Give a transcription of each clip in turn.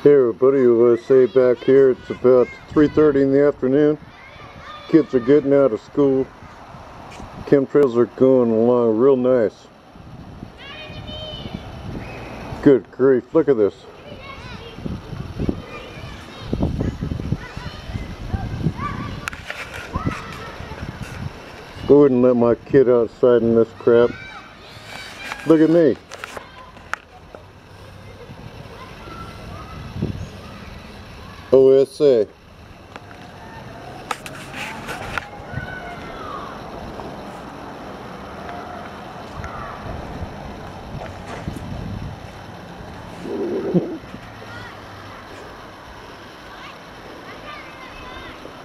Hey everybody, USA back here. It's about 3:30 in the afternoon. Kids are getting out of school. Chemtrails are going along real nice. Good grief, look at this. I wouldn't let my kid outside in this crap. Look at me. OSA.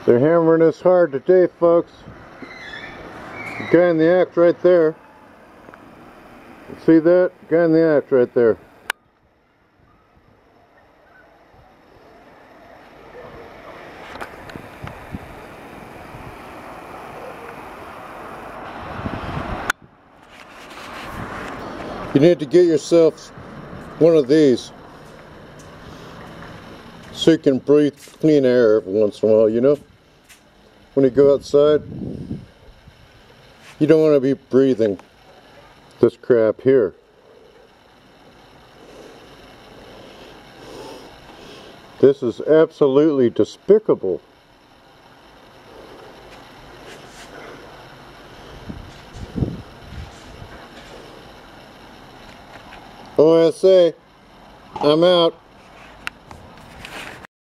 They're hammering us hard today, folks. The guy in the act right there. See that? Guy in the act right there. You need to get yourself one of these so you can breathe clean air every once in a while, you know? When you go outside, you don't want to be breathing this crap here. This is absolutely despicable. OSA, I'm out.